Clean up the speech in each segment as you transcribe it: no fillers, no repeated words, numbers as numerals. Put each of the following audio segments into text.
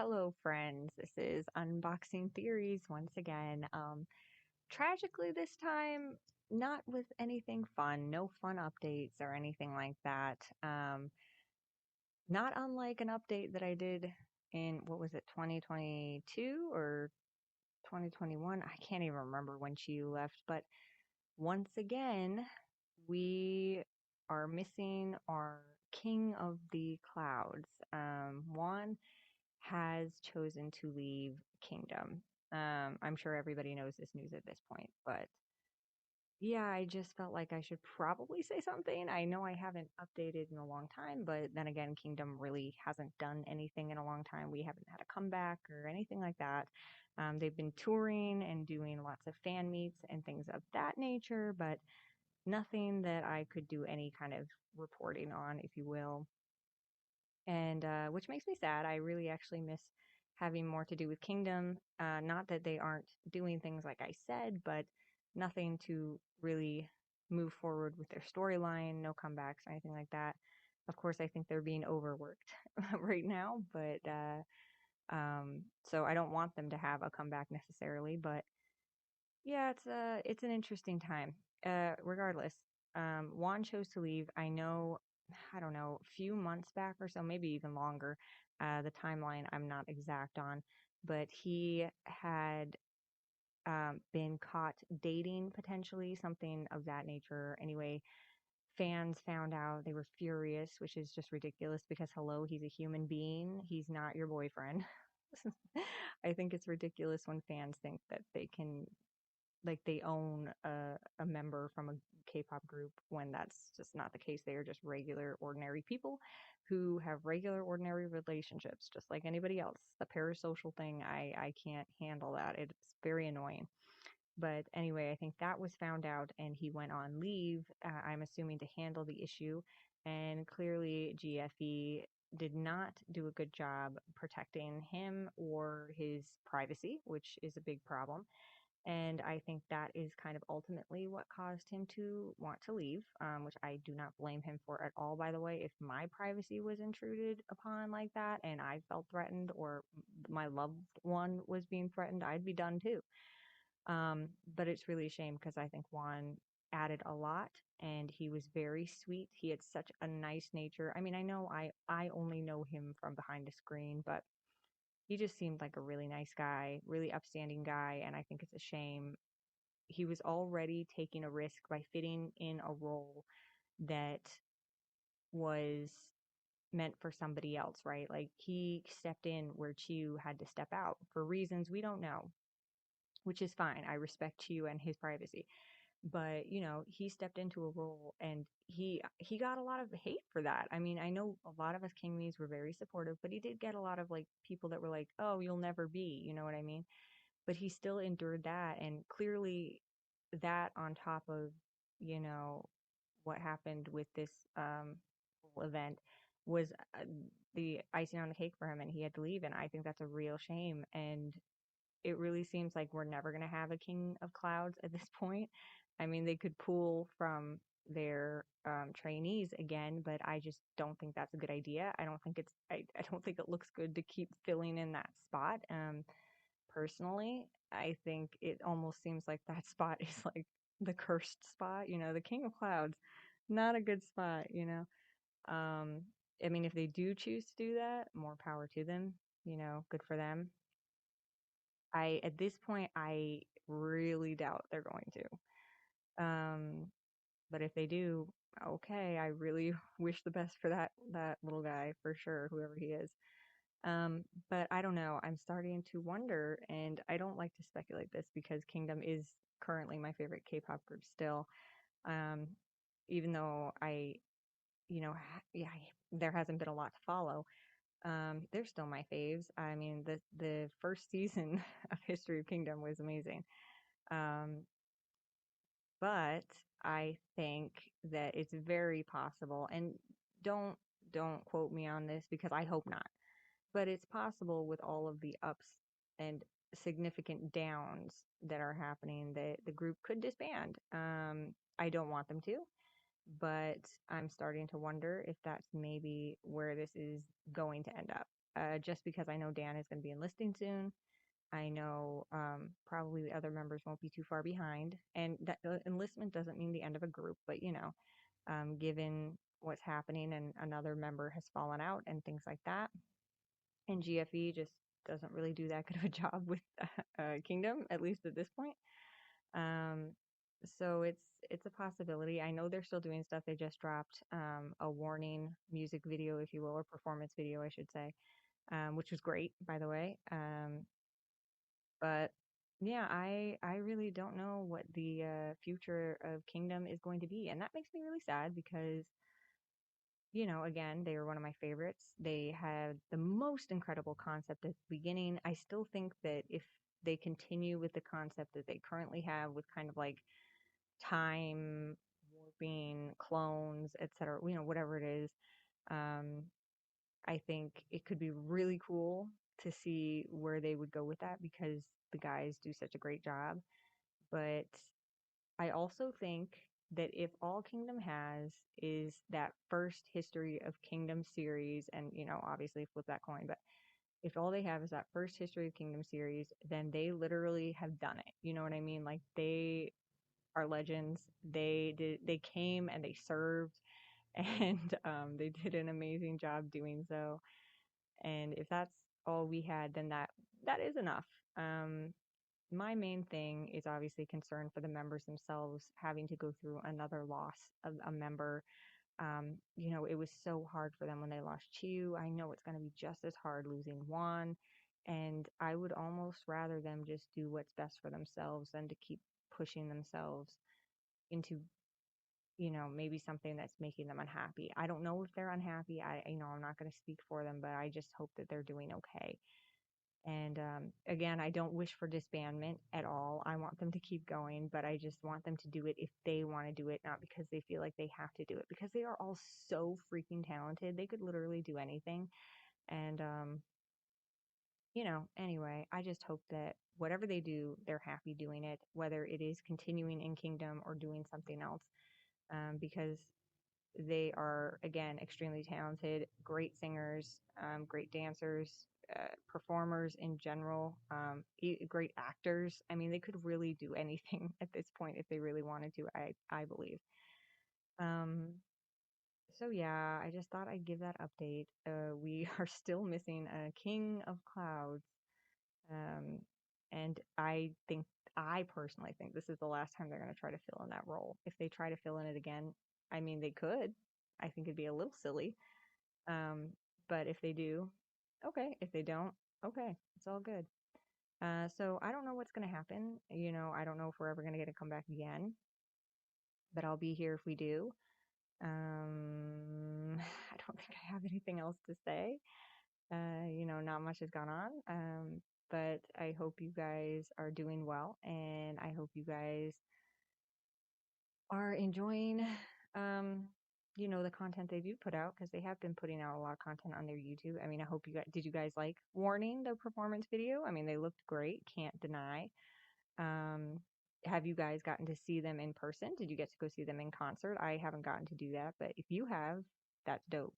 Hello, friends. This is Unboxing Theories once again. Tragically, this time, not with anything fun, no fun updates or anything like that. Not unlike an update that I did in, what was it, 2022 or 2021? I can't even remember when she left, but once again, we are missing our King of the Clouds. Juan has chosen to leave Kingdom. I'm sure everybody knows this news at this point, but yeah, I just felt like I should probably say something. I know I haven't updated in a long time, but then again, Kingdom really hasn't done anything in a long time. We haven't had a comeback or anything like that. They've been touring and doing lots of fan meets and things of that nature, but nothing that I could do any kind of reporting on, if you will. And which makes me sad. I really actually miss having more to do with Kingdom. Not that they aren't doing things like I said, but nothing to really move forward with their storyline, no comebacks or anything like that. Of course, I think they're being overworked right now, but so I don't want them to have a comeback necessarily. But yeah, it's an interesting time. Regardless, Juan chose to leave. I know, I don't know, a few months back or so, maybe even longer. The timeline I'm not exact on, but he had been caught dating potentially, something of that nature. Anyway, fans found out, they were furious, which is just ridiculous because hello, he's a human being. He's not your boyfriend. I think it's ridiculous when fans think that they can like they own a member from a K-pop group when that's just not the case. They are just regular, ordinary people who have regular, ordinary relationships, just like anybody else. The parasocial thing, I can't handle that. It's very annoying. But anyway, I think that was found out, and he went on leave. I'm assuming to handle the issue, and clearly GFE did not do a good job protecting him or his privacy, which is a big problem. And I think that is kind of ultimately what caused him to want to leave, which I do not blame him for at all, by the way. If my privacy was intruded upon like that and I felt threatened or my loved one was being threatened, I'd be done too. But it's really a shame because I think Juan added a lot and he was very sweet. He had such a nice nature. I mean, I know I only know him from behind the screen, but he just seemed like a really nice guy, really upstanding guy, and I think it's a shame. He was already taking a risk by fitting in a role that was meant for somebody else, right? Like he stepped in where Chiu had to step out for reasons we don't know, which is fine. I respect Chiu and his privacy. But, you know, he stepped into a role and he got a lot of hate for that. I mean, I know a lot of us Kingleys were very supportive, but he did get a lot of like people that were like, "Oh, you'll never be," you know what I mean? But he still endured that, and clearly that on top of, you know, what happened with this whole event was the icing on the cake for him, and he had to leave, and I think that's a real shame. And it really seems like we're never going to have a King of Clouds at this point. I mean, they could pull from their trainees again, but I just don't think that's a good idea. I don't think it looks good to keep filling in that spot. Personally, I think it almost seems like that spot is like the cursed spot, you know, the King of Clouds, not a good spot, you know. Um, I mean, if they do choose to do that, more power to them, you know, good for them. At this point, I really doubt they're going to. But if they do, okay, I really wish the best for that little guy for sure, whoever he is. But I don't know. I'm starting to wonder, and I don't like to speculate this because Kingdom is currently my favorite K-pop group still. Um, Even though there hasn't been a lot to follow. They're still my faves. I mean, the first season of History of Kingdom was amazing. Um, but I think that it's very possible, and don't don't quote me on this because I hope not, but it's possible with all of the ups and significant downs that are happening that the group could disband. I don't want them to, but I'm starting to wonder if that's maybe where this is going to end up. just because I know Dan is going to be enlisting soon. I know probably the other members won't be too far behind. And that enlistment doesn't mean the end of a group, but given what's happening and another member has fallen out and things like that, and GFE just doesn't really do that good of a job with Kingdom, at least at this point. Um, so it's a possibility. I know they're still doing stuff. They just dropped a warning music video, if you will, or performance video, I should say, which was great, by the way. But yeah, I really don't know what the future of Kingdom is going to be, and that makes me really sad because again, they were one of my favorites. They had the most incredible concept at the beginning. I still think that if they continue with the concept that they currently have with kind of like time warping clones, etc., whatever it is, um, I think it could be really cool to see where they would go with that because the guys do such a great job. But I also think that if all Kingdom has is that first History of Kingdom series, and obviously flip that coin, but if all they have is that first History of Kingdom series, then they literally have done it. You know what I mean? Like they are legends. They came and they served, and they did an amazing job doing so. And if that's all we had, then that is enough. My main thing is obviously concern for the members themselves having to go through another loss of a member. It was so hard for them when they lost Chiu. I know it's going to be just as hard losing Juan. And I would almost rather them just do what's best for themselves than to keep pushing themselves into, maybe something that's making them unhappy. I don't know if they're unhappy. I'm not going to speak for them, but I just hope that they're doing okay. And again, I don't wish for disbandment at all. I want them to keep going, but I just want them to do it if they want to do it, not because they feel like they have to do it, because they are all so freaking talented. They could literally do anything. And, anyway, I just hope that whatever they do, they're happy doing it, whether it is continuing in Kingdom or doing something else, because they are, again, extremely talented, great singers, great dancers, performers in general, great actors. I mean, they could really do anything at this point if they really wanted to, I believe. Um, so yeah, I just thought I'd give that update. We are still missing a King of Clouds. Um, and I personally think this is the last time they're going to try to fill in that role. If they try to fill in it again, I mean, they could. I think it'd be a little silly. Um, but if they do, okay. If they don't, okay. It's all good. So I don't know what's going to happen. I don't know if we're ever going to get to come back again, but I'll be here if we do. I don't think I have anything else to say. Not much has gone on. But I hope you guys are doing well, and I hope you guys are enjoying, the content they do put out because they have been putting out a lot of content on their YouTube. I mean, I hope did you guys like Warning, the performance video? I mean, they looked great, can't deny. Um, have you guys gotten to see them in person? Did you get to go see them in concert? I haven't gotten to do that, but if you have, that's dope.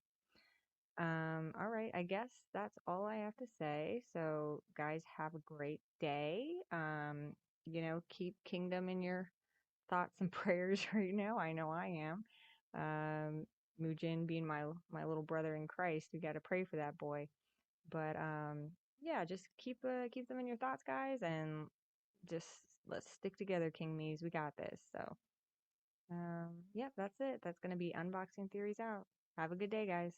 All right, I guess that's all I have to say. So, guys, have a great day. Keep Kingdom in your thoughts and prayers right now. I know I am. Um, Mujin being my little brother in Christ, we got to pray for that boy. But yeah, just keep them in your thoughts, guys, and just let's stick together, King Mees. We got this. So, yeah, that's it. That's gonna be unboxing theories out. Have a good day, guys.